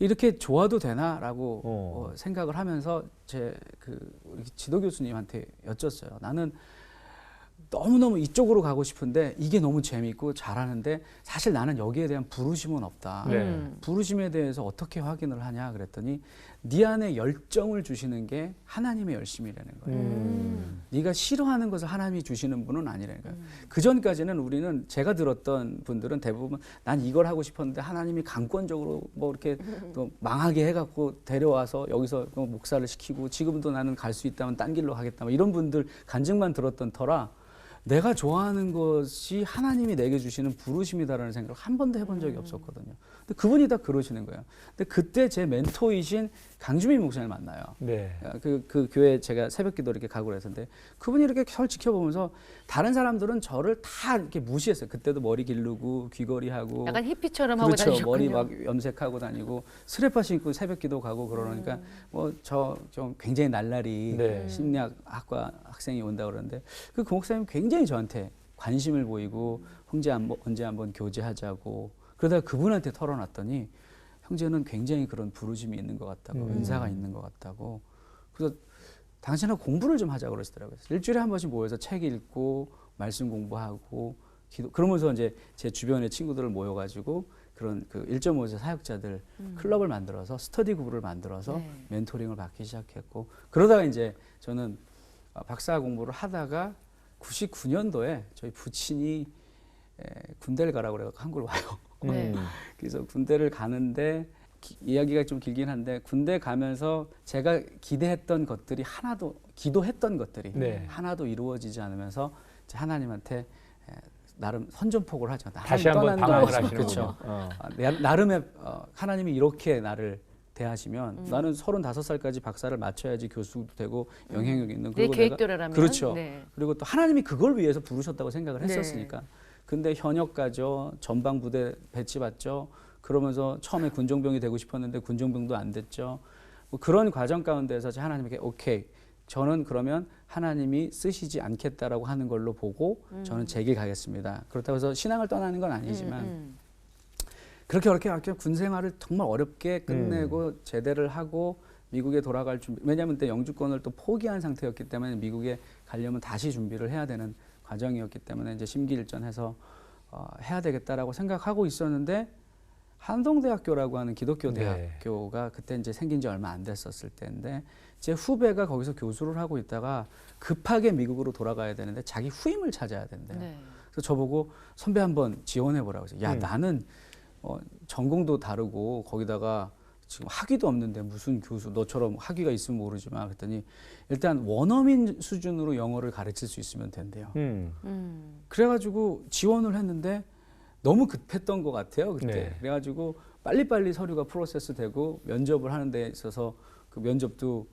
이렇게 좋아도 되나라고 어. 생각을 하면서 제 그 지도 교수님한테 여쭸어요. 나는 너무너무 이쪽으로 가고 싶은데 이게 너무 재밌고 잘하는데 사실 나는 여기에 대한 부르심은 없다. 네. 부르심에 대해서 어떻게 확인을 하냐 그랬더니 네 안에 열정을 주시는 게 하나님의 열심이라는 거예요. 네가 싫어하는 것을 하나님이 주시는 분은 아니라는 거예요. 그 전까지는 우리는 제가 들었던 분들은 대부분 난 이걸 하고 싶었는데 하나님이 강권적으로 뭐 이렇게 또 망하게 해갖고 데려와서 여기서 목사를 시키고 지금도 나는 갈 수 있다면 딴 길로 가겠다. 이런 분들 간증만 들었던 터라 내가 좋아하는 것이 하나님이 내게 주시는 부르심이다라는 생각을 한 번도 해본 적이 없었거든요. 근데 그분이 다 그러시는 거예요. 근데 그때 제 멘토이신 강주민 목사님을 만나요. 네. 그 교회 제가 새벽기도 이렇게 가고 그랬는데 그분이 이렇게 절 지켜보면서 다른 사람들은 저를 다 이렇게 무시했어요. 그때도 머리 기르고 귀걸이하고 약간 히피처럼 하고 그렇죠. 다니셨군요. 머리 막 염색하고 다니고 스레파 신고 새벽기도 가고 그러니까 뭐 저 좀 굉장히 날라리 네. 심리학과 학생이 온다 그러는데 그 목사님 굉장히 저한테 관심을 보이고 형제 언제 한번 교제하자고 그러다가 그분한테 털어놨더니 형제는 굉장히 그런 부르심이 있는 것 같다고 은사가 있는 것 같다고 그래서 당신은 공부를 좀 하자고 그러시더라고요. 일주일에 한 번씩 모여서 책 읽고 말씀 공부하고 그러면서 이제 제 주변의 친구들을 모여가지고 그런 그 1.5세 사역자들 클럽을 만들어서 스터디 그룹을 만들어서 네. 멘토링을 받기 시작했고 그러다가 이제 저는 박사 공부를 하다가 99년도에 저희 부친이 군대를 가라고 그래서 한국을 와요. 네. 그래서 군대를 가는데 이야기가 좀 길긴 한데 군대 가면서 제가 기대했던 것들이 기도했던 것들이 네. 하나도 이루어지지 않으면서 이제 하나님한테 나름 선전포고를 하죠. 다시 한번 방황을 하시는군요. 그렇죠. 나름의 하나님이 이렇게 나를 대하시면 나는 35살까지 박사를 마쳐야지 교수도 되고 영향력 있는 내 그리고 계획대로라면 그렇죠. 네. 그리고 또 하나님이 그걸 위해서 부르셨다고 생각을 네. 했었으니까. 근데 현역 가죠. 전방 부대 배치받죠. 그러면서 처음에 군종병이 되고 싶었는데 군종병도 안 됐죠. 뭐 그런 과정 가운데서 하나님에게 오케이. 저는 그러면 하나님이 쓰시지 않겠다라고 하는 걸로 보고 저는 제 길 가겠습니다. 그렇다고 해서 신앙을 떠나는 건 아니지만 그렇게 군 생활을 정말 어렵게 끝내고 제대를 하고 미국에 돌아갈 준비. 왜냐하면 그때 영주권을 또 포기한 상태였기 때문에 미국에 가려면 다시 준비를 해야 되는 과정이었기 때문에 이제 심기일전해서 해야 되겠다라고 생각하고 있었는데 한동대학교라고 하는 기독교 대학교가 그때 이제 생긴 지 얼마 안 됐었을 때인데 제 후배가 거기서 교수를 하고 있다가 급하게 미국으로 돌아가야 되는데 자기 후임을 찾아야 된대요. 네. 그래서 저보고 선배 한번 지원해 보라고 해서 야 나는 전공도 다르고 거기다가 지금 학위도 없는데 무슨 교수 너처럼 학위가 있으면 모르지만 그랬더니 일단 원어민 수준으로 영어를 가르칠 수 있으면 된대요. 그래가지고 지원을 했는데 너무 급했던 것 같아요 그때. 네. 그래가지고 빨리빨리 서류가 프로세스 되고 면접을 하는 데 있어서 그 면접도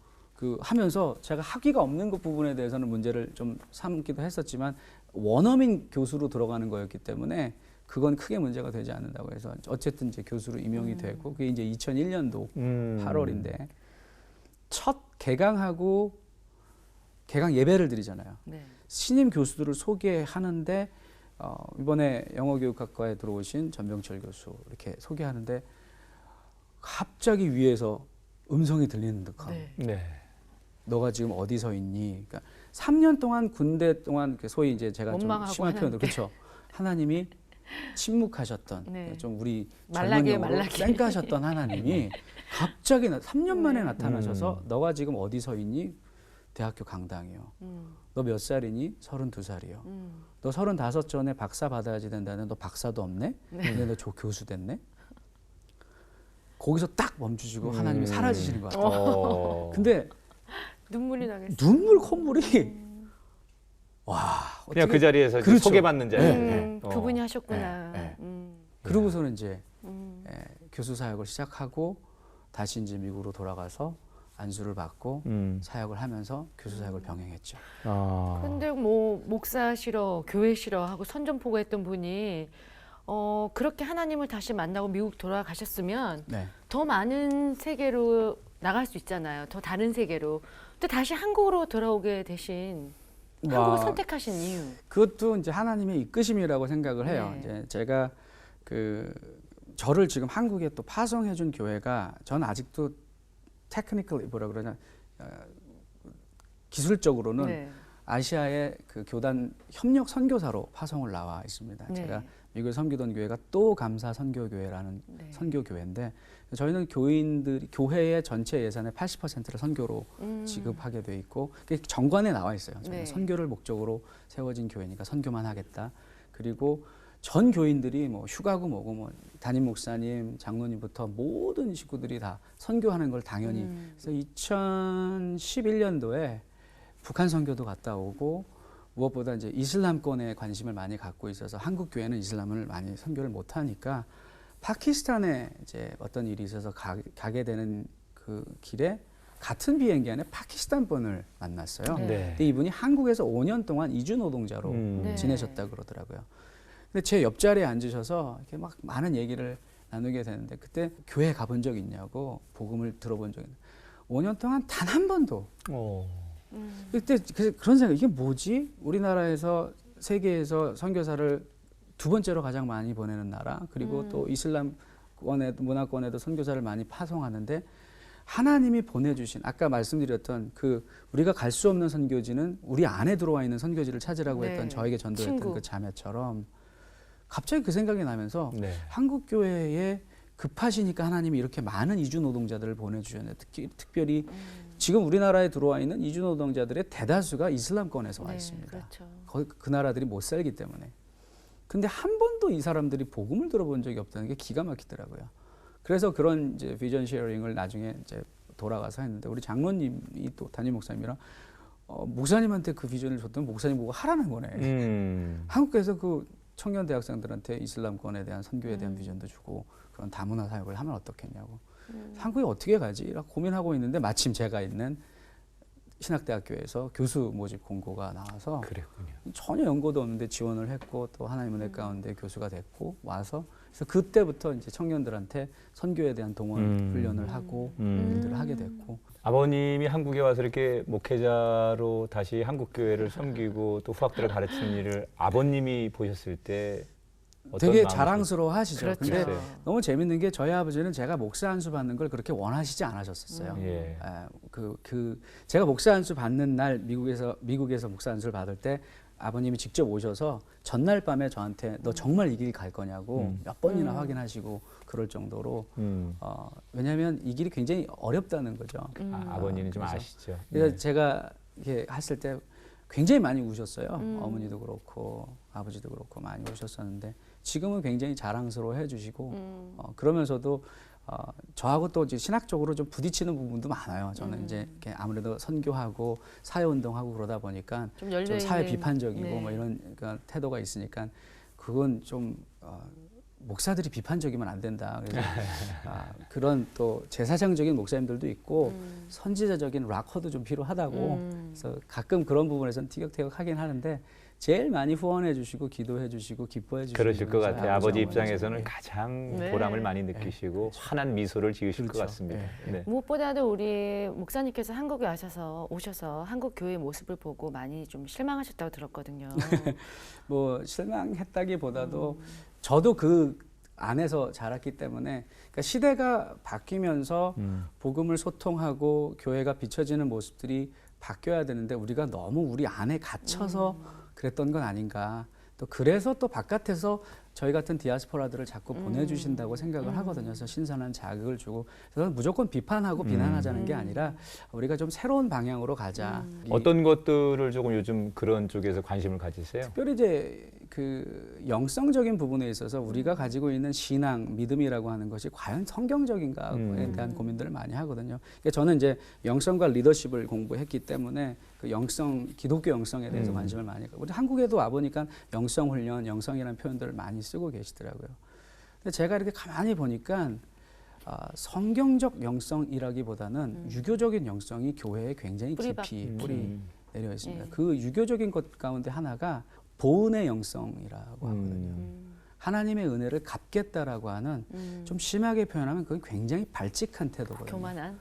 하면서 제가 학위가 없는 것 부분에 대해서는 문제를 좀 삼기도 했었지만 원어민 교수로 들어가는 거였기 때문에 그건 크게 문제가 되지 않는다고 해서 어쨌든 이제 교수로 임용이 되고 그게 이제 2001년도 8월인데 첫 개강 예배를 드리잖아요. 네. 신임 교수들을 소개하는데 이번에 영어교육학과에 들어오신 전병철 교수 이렇게 소개하는데 갑자기 위에서 음성이 들리는 듯한 네. 네. 너가 지금 어디서 있니? 그러니까 3년 동안 군대 동안 소위 이제 제가 좀 원망하고 심한 표현으로 그렇죠. 하나님이 침묵하셨던 네. 좀 우리 말라게, 젊은 영어로 말라게. 쌩까셨던 하나님이 갑자기 3년 만에 나타나셔서 너가 지금 어디서 있니? 대학교 강당이요. 너 몇 살이니? 32살이요. 너 35 전에 박사 받아야지 된다는 너 박사도 없네? 근데 너 교수 됐네? 거기서 딱 멈추시고 하나님이 사라지시는 것 같아요. 근데 눈물이 나겠어요. 눈물 콧물이 와 그냥 어떻게- 그 자리에서 이제 그렇죠. 소개받는 자리에. 그분이 하셨구나. 네, 음. 그러고서는 이제 교수 사역을 시작하고 다시 이제 미국으로 돌아가서 안수를 받고 사역을 하면서 교수 사역을 병행했죠. 근데 뭐 목사 싫어, 교회 싫어 하고 선전포고했던 분이 그렇게 하나님을 다시 만나고 미국 돌아가셨으면 네. 더 많은 세계로 나갈 수 있잖아요. 더 다른 세계로. 또 다시 한국으로 돌아오게 되신 한국을 선택하신 이유. 그것도 이제 하나님의 이끄심이라고 생각을 해요. 네. 이제 제가 저를 지금 한국에 또 파송해준 교회가 저는 아직도 테크니컬 뭐라 그러냐 기술적으로는 네. 아시아의 그 교단 협력 선교사로 파송을 나와 있습니다. 네. 제가 미국에 섬기던 교회가 또 감사 선교교회라는 네. 선교교회인데 저희는 교회의 전체 예산의 80%를 선교로 지급하게 돼 있고 그게 정관에 나와 있어요. 저희는 네. 선교를 목적으로 세워진 교회니까 선교만 하겠다. 그리고 전 교인들이 뭐 휴가고 뭐고 뭐 담임 목사님, 장로님부터 모든 식구들이 다 선교하는 걸 당연히 그래서 2011년도에 북한 선교도 갔다 오고 무엇보다 이제 이슬람권에 관심을 많이 갖고 있어서 한국 교회는 이슬람을 많이 선교를 못 하니까 파키스탄에 이제 어떤 일이 있어서 가게 되는 그 길에 같은 비행기 안에 파키스탄 분을 만났어요. 네. 근데 이분이 한국에서 5년 동안 이주 노동자로 네. 지내셨다 그러더라고요. 근데 제 옆자리에 앉으셔서 이렇게 막 많은 얘기를 나누게 되는데 그때 교회 가본 적 있냐고 복음을 들어본 적 있냐. 5년 동안 단 한 번도. 그때 그런 생각 이게 뭐지? 우리나라에서 세계에서 선교사를 두 번째로 가장 많이 보내는 나라 그리고 또 문화권에도 선교사를 많이 파송하는데 하나님이 보내주신 아까 말씀드렸던 그 우리가 갈 수 없는 선교지는 우리 안에 들어와 있는 선교지를 찾으라고 네. 했던 저에게 전도했던 친구. 그 자매처럼 갑자기 그 생각이 나면서 네. 한국 교회에 급하시니까 하나님이 이렇게 많은 이주 노동자들을 보내주셨네. 특별히 지금 우리나라에 들어와 있는 이주 노동자들의 대다수가 이슬람권에서 와 네, 있습니다. 그렇죠. 거기 그 나라들이 못 살기 때문에. 근데 한 번도 이 사람들이 복음을 들어본 적이 없다는 게 기가 막히더라고요. 그래서 그런 이제 비전 쉐어링을 나중에 이제 돌아가서 했는데 우리 장로님이 또 담임 목사님이랑 목사님한테 그 비전을 줬더니 목사님 보고 하라는 거네. 한국에서 그 청년 대학생들한테 이슬람권에 대한 선교에 대한 비전도 주고 그런 다문화 사역을 하면 어떻겠냐고. 한국에 어떻게 가지? 라고 고민하고 있는데 마침 제가 있는 신학대학교에서 교수 모집 공고가 나와서 그랬군요. 전혀 연고도 없는데 지원을 했고 또 하나님 은혜 가운데 교수가 됐고 와서 그래서 그때부터 이제 청년들한테 선교에 대한 동원 훈련을 하고 일들을 하게 됐고 아버님이 한국에 와서 이렇게 목회자로 다시 한국 교회를 섬기고 또 후학들을 가르치는 일을 아버님이 보셨을 때 어떤 되게 마음이셨어요? 자랑스러워 하시죠. 그렇죠. 근데 네. 너무 재밌는 게 저희 아버지는 제가 목사 안수 받는 걸 그렇게 원하시지 않으셨어요. 예. 제가 목사 안수 받는 날 미국에서 목사 안수를 받을 때 아버님이 직접 오셔서 전날 밤에 저한테 너 정말 이 길 갈 거냐고 몇 번이나 확인하시고 그럴 정도로 왜냐하면 이 길이 굉장히 어렵다는 거죠. 아버님은 좀 그래서 아시죠. 그래서 제가 이렇게 했을 때 굉장히 많이 우셨어요. 어머니도 그렇고 아버지도 그렇고 많이 우셨었는데 지금은 굉장히 자랑스러워 해주시고 그러면서도 저하고 또 이제 신학적으로 좀 부딪히는 부분도 많아요. 저는 이제 이렇게 아무래도 선교하고 사회운동하고 그러다 보니까 좀 열려 좀 사회 있는, 비판적이고 네. 뭐 이런 그러니까 태도가 있으니까 그건 좀 목사들이 비판적이면 안 된다. 그래서 그런 또 제사장적인 목사님들도 있고 선지자적인 락커도 좀 필요하다고. 그래서 가끔 그런 부분에서는 티격태격하긴 하는데 제일 많이 후원해 주시고 기도해 주시고 기뻐해 주시고 그러실 것 저희 같아요. 아버지 어머니죠. 입장에서는 네. 가장 네. 보람을 많이 느끼시고 환한 미소를 지으실 것 그렇죠. 같습니다. 네. 네. 무엇보다도 우리 목사님께서 한국에 오셔서 한국 교회 모습을 보고 많이 좀 실망하셨다고 들었거든요. 뭐 실망했다기보다도 저도 그 안에서 자랐기 때문에 그러니까 시대가 바뀌면서 복음을 소통하고 교회가 비춰지는 모습들이 바뀌어야 되는데 우리가 너무 우리 안에 gat혀서 그랬던 건 아닌가. 또 그래서 또 바깥에서 저희 같은 디아스포라들을 자꾸 보내주신다고 생각을 하거든요. 그래서 신선한 자극을 주고 저는 무조건 비판하고 비난하자는 게 아니라 우리가 좀 새로운 방향으로 가자. 어떤 것들을 조금 요즘 그런 쪽에서 관심을 가지세요? 특별히 이제 그 영성적인 부분에 있어서 우리가 가지고 있는 신앙, 믿음이라고 하는 것이 과연 성경적인가에 대한 고민들을 많이 하거든요. 그러니까 저는 이제 영성과 리더십을 공부했기 때문에 그 영성, 기독교 영성에 대해서 관심을 많이 갖고 우리 한국에도 와 보니까 영성 훈련, 영성이라는 표현들을 많이 쓰고 계시더라고요. 근데 제가 이렇게 가만히 보니까 성경적 영성이라기보다는 유교적인 영성이 교회에 굉장히 깊이 뿌리 내려 있습니다. 그 유교적인 것 가운데 하나가 보은의 영성이라고 하거든요. 하나님의 은혜를 갚겠다라고 하는 좀 심하게 표현하면 그건 굉장히 발칙한 태도거든요. 교만한.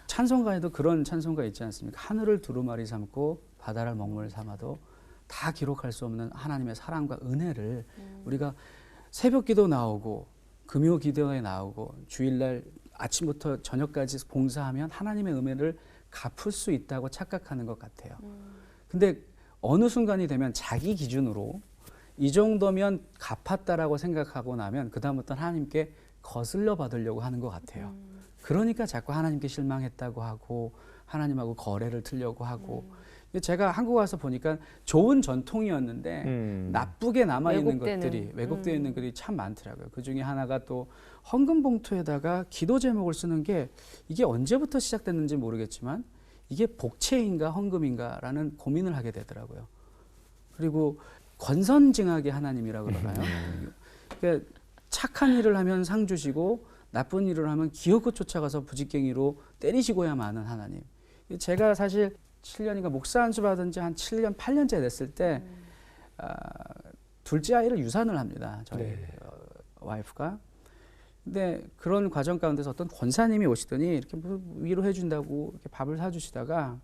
찬송가에도 그런 찬송가 있지 않습니까? 하늘을 두루마리 삼고 바다를 먹물 삼아도 다 기록할 수 없는 하나님의 사랑과 은혜를 우리가 새벽 기도 나오고 금요 기도에 나오고 주일날 아침부터 저녁까지 봉사하면 하나님의 은혜를 갚을 수 있다고 착각하는 것 같아요. 근데 어느 순간이 되면 자기 기준으로 이 정도면 갚았다라고 생각하고 나면 그다음부터 하나님께 거슬려 받으려고 하는 것 같아요. 그러니까 자꾸 하나님께 실망했다고 하고 하나님하고 거래를 틀려고 하고 제가 한국 와서 보니까 좋은 전통이었는데 나쁘게 남아있는 것들이 왜곡되어 있는 것들이 참 많더라고요. 그중에 하나가 또 헌금 봉투에다가 기도 제목을 쓰는 게 이게 언제부터 시작됐는지 모르겠지만 이게 복채인가 헌금인가라는 고민을 하게 되더라고요. 그리고 권선징악의 하나님이라고 그러나요? 그러니까 착한 일을 하면 상 주시고 나쁜 일을 하면 기어코 쫓아가서 부직갱이로 때리시고야 마는 하나님. 제가 사실 7년인가 목사 안수 받은 지 한 7년, 8년째 됐을 때 둘째 아이를 유산을 합니다. 저희 와이프가. 근데 그런 과정 가운데서 어떤 권사님이 오시더니 이렇게 위로해 준다고 이렇게 밥을 사주시다가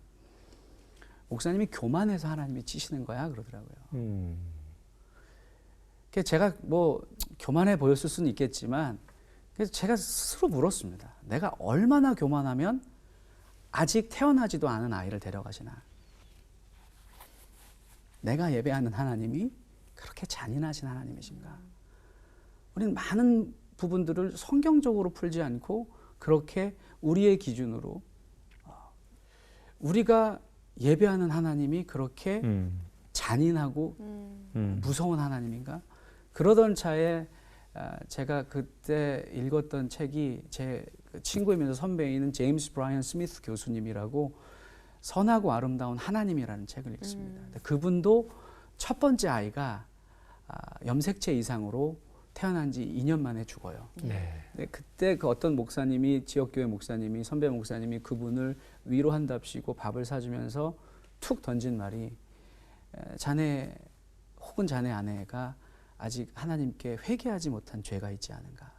목사님이 교만해서 하나님이 치시는 거야 그러더라고요. 그래서 제가 뭐 교만해 보였을 수는 있겠지만 그래서 제가 스스로 물었습니다. 내가 얼마나 교만하면 아직 태어나지도 않은 아이를 데려가시나? 내가 예배하는 하나님이 그렇게 잔인하신 하나님이신가? 우리는 많은 부분들을 성경적으로 풀지 않고 그렇게 우리의 기준으로 우리가 예배하는 하나님이 그렇게 잔인하고 무서운 하나님인가? 그러던 차에 제가 그때 읽었던 책이 제 친구이면서 선배인 제임스 브라이언 스미스 교수님이라고 선하고 아름다운 하나님이라는 책을 읽습니다. 그분도 첫 번째 아이가 염색체 이상으로 태어난 지 2년 만에 죽어요. 네. 근데 그때 그 어떤 목사님이 지역교회 목사님이 선배 목사님이 그분을 위로한답시고 밥을 사주면서 툭 던진 말이 자네 혹은 자네 아내가 아직 하나님께 회개하지 못한 죄가 있지 않은가.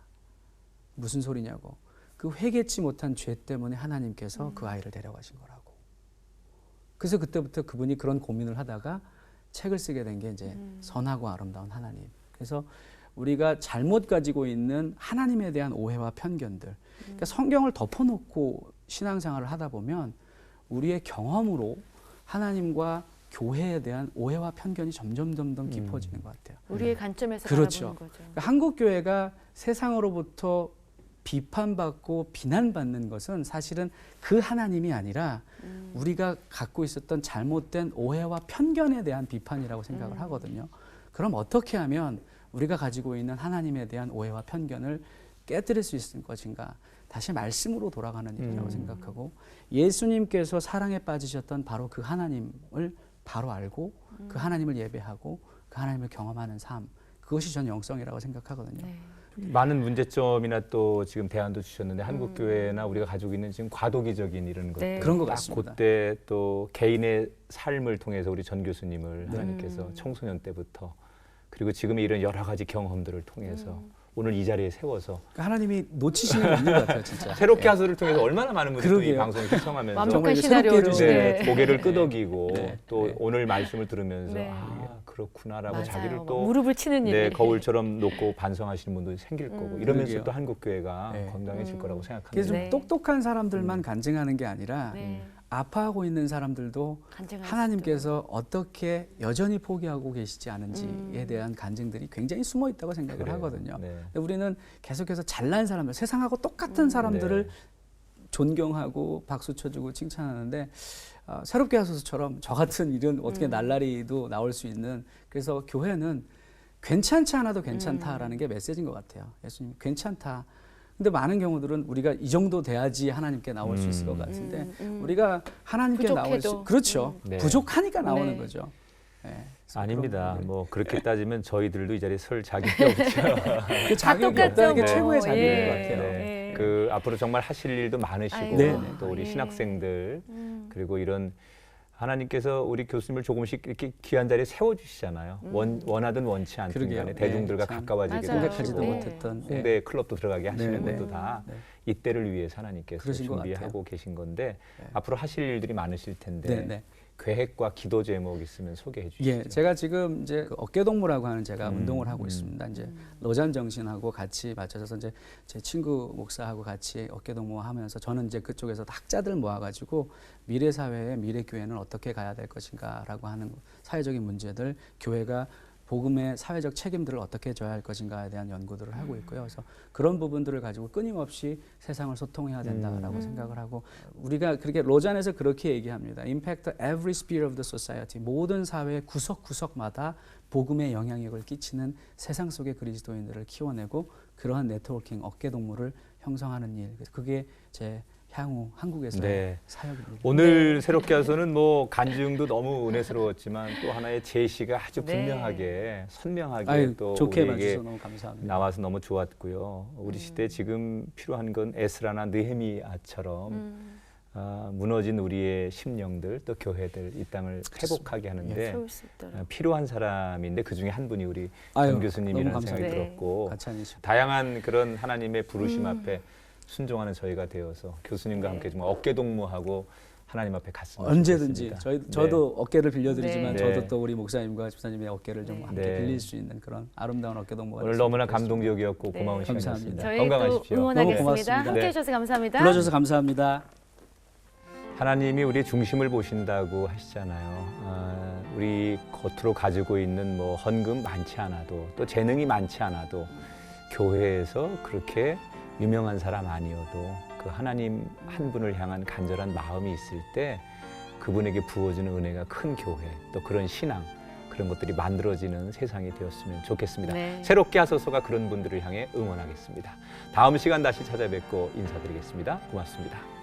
무슨 소리냐고. 그 회개치 못한 죄 때문에 하나님께서 그 아이를 데려가신 거라고. 그래서 그때부터 그분이 그런 고민을 하다가 책을 쓰게 된 게 이제 선하고 아름다운 하나님. 그래서 우리가 잘못 가지고 있는 하나님에 대한 오해와 편견들. 그러니까 성경을 덮어놓고 신앙생활을 하다 보면 우리의 경험으로 하나님과 교회에 대한 오해와 편견이 점점 깊어지는 것 같아요. 우리의 관점에서 그렇죠. 바라보는 거죠. 그러니까 한국 교회가 세상으로부터 비판받고 비난받는 것은 사실은 그 하나님이 아니라 우리가 갖고 있었던 잘못된 오해와 편견에 대한 비판이라고 생각을 하거든요. 그럼 어떻게 하면 우리가 가지고 있는 하나님에 대한 오해와 편견을 깨뜨릴 수 있을 것인가? 다시 말씀으로 돌아가는 일이라고 생각하고 예수님께서 사랑에 빠지셨던 바로 그 하나님을 바로 알고 그 하나님을 예배하고 그 하나님을 경험하는 삶, 그것이 전 영성이라고 생각하거든요. 네. 많은 문제점이나 또 지금 대안도 주셨는데 한국 교회나 우리가 가지고 있는 지금 과도기적인 이런 것들 네. 그런 것 딱 같습니다. 그때 또 개인의 삶을 통해서 우리 전 교수님을 하나님께서 청소년 때부터 그리고 지금의 이런 여러 가지 경험들을 통해서 오늘 이 자리에 세워서 그러니까 하나님이 놓치시는 게 없는 것 같아요, 진짜. 새롭게 하소를 통해서 얼마나 많은 분들이 이 그러게요. 방송을 시청하면서 완벽한 정말 시나리오로. 새롭게 네, 네. 고개를 끄덕이고 네. 또 네. 오늘 말씀을 들으면서 네. 아 그렇구나라고 맞아요. 자기를 막 또 무릎을 치는 일이. 네, 거울처럼 놓고 반성하시는 분도 생길 거고 이러면서 그러게요. 또 한국 교회가 네. 건강해질 거라고 그래서 생각합니다. 좀 네. 똑똑한 사람들만 간증하는 게 아니라 네. 아파하고 있는 사람들도 간증할 하나님께서 어떻게 여전히 포기하고 계시지 않은지에 대한 간증들이 굉장히 숨어 있다고 생각을 그래요. 하거든요. 네. 근데 우리는 계속해서 잘난 사람들, 세상하고 똑같은 사람들을 네. 존경하고 박수 쳐주고 칭찬하는데 새롭게 하소서처럼 저 같은 일은 어떻게 날라리도 나올 수 있는, 그래서 교회는 괜찮지 않아도 괜찮다라는 게 메시지인 것 같아요. 예수님 괜찮다. 근데 많은 경우들은 우리가 이 정도 돼야지 하나님께 나올 수 있을 것 같은데 우리가 하나님께 나올 수, 부족해도. 그렇죠. 네. 부족하니까 나오는 네. 거죠. 네. 아닙니다. 뭐 그렇게 따지면 저희들도 이 자리에 설 자격이 없죠. 그 자격이 똑같죠, 없다는 게 뭐. 최고의 자격인 예. 것 같아요. 네. 그 앞으로 정말 하실 일도 많으시고 아이고. 네, 네. 또 우리 예. 신학생들 그리고 이런 하나님께서 우리 교수님을 조금씩 이렇게 귀한 자리에 세워주시잖아요. 원하든 원치 않든 그러게요. 간에 대중들과 네, 참. 가까워지게 맞아요. 생각하지도 되시고 네. 못했던 홍대 클럽도 들어가게 하시는 네, 것도 네. 다 네. 이때를 위해서 하나님께서 그러신 것 준비하고 같아요. 계신 건데 네. 앞으로 하실 일들이 많으실 텐데 네, 네. 계획과 기도 제목 있으면 소개해 주시죠. 예, 제가 지금 이제 그 어깨동무라고 하는 제가 운동을 하고 있습니다. 이제 로잔 정신하고 같이 맞춰서 이제 제 친구 목사하고 같이 어깨동무하면서 저는 이제 그쪽에서 학자들 모아가지고 미래 사회의 미래 교회는 어떻게 가야 될 것인가라고 하는 사회적인 문제들, 교회가 복음의 사회적 책임들을 어떻게 져야 할 것인가에 대한 연구들을 하고 있고요. 그래서 그런 부분들을 가지고 끊임없이 세상을 소통해야 된다라고 생각을 하고, 우리가 그렇게 로잔에서 그렇게 얘기합니다. Impact every sphere of the society. 모든 사회의 구석구석마다 복음의 영향력을 끼치는 세상 속의 그리스도인들을 키워내고 그러한 네트워킹 어깨동무를 형성하는 일. 그래서 그게 제 향후 한국에서의 네. 사역입니다. 오늘 새롭게 하소는 뭐 간증도 너무 은혜스러웠지만 또 하나의 제시가 아주 네. 분명하게 선명하게 아유, 또 좋게 우리에게 봐주셔서 너무 감사합니다. 나와서 너무 좋았고요. 우리 시대에 지금 필요한 건 에스라나 느헤미야처럼 무너진 우리의 심령들 또 교회들 이 땅을 회복하게 하는데 세울 수 있도록. 필요한 사람인데 그 중에 한 분이 우리 아유, 정 교수님이라는 너무 생각이 감사합니다. 들었고 가찬이죠. 다양한 그런 하나님의 부르심 앞에 순종하는 저희가 되어서 교수님과 함께 정말 어깨동무하고 하나님 앞에 갔으면 언제든지 좋겠습니다. 저도 어깨를 빌려드리지만 네. 저도 네. 또 우리 목사님과 집사님의 어깨를 좀 함께 네. 빌릴 수 있는 그런 아름다운 어깨동무가 오늘 됐으면 너무나 좋겠습니다. 감동적이었고 네. 고마운 감사합니다. 시간이었습니다. 저희 건강하십시오. 또 응원하겠습니다. 너무 고맙습니다. 함께해 네. 주셔서 감사합니다. 불러주셔서 감사합니다. 하나님이 우리 중심을 보신다고 하시잖아요. 우리 겉으로 가지고 있는 뭐 헌금 많지 않아도 또 재능이 많지 않아도 교회에서 그렇게 유명한 사람 아니어도 그 하나님 한 분을 향한 간절한 마음이 있을 때 그분에게 부어주는 은혜가 큰 교회, 또 그런 신앙, 그런 것들이 만들어지는 세상이 되었으면 좋겠습니다. 네. 새롭게 하소서가 그런 분들을 향해 응원하겠습니다. 다음 시간 다시 찾아뵙고 인사드리겠습니다. 고맙습니다.